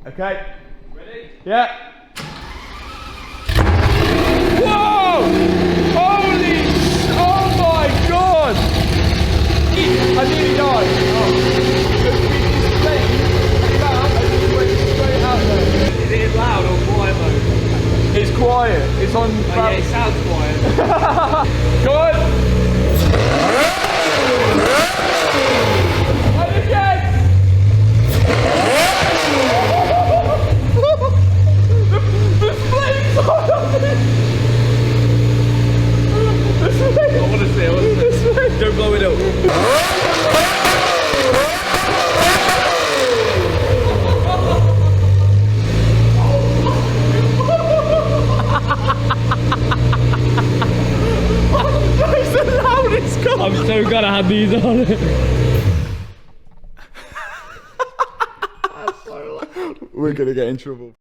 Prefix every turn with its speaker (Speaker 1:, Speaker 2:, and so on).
Speaker 1: Okay.
Speaker 2: Ready?
Speaker 1: Yeah. Whoa! Holy! Oh my God! I nearly died. Oh.
Speaker 2: Is it loud or quiet mode?
Speaker 1: It's quiet. It's on.
Speaker 2: Oh, yeah, it sounds quiet.
Speaker 1: Go on. And again. The flames on it. The flames.
Speaker 2: I want to see it. Don't blow it up. I'm so glad I had these on it.
Speaker 1: We're gonna get in trouble.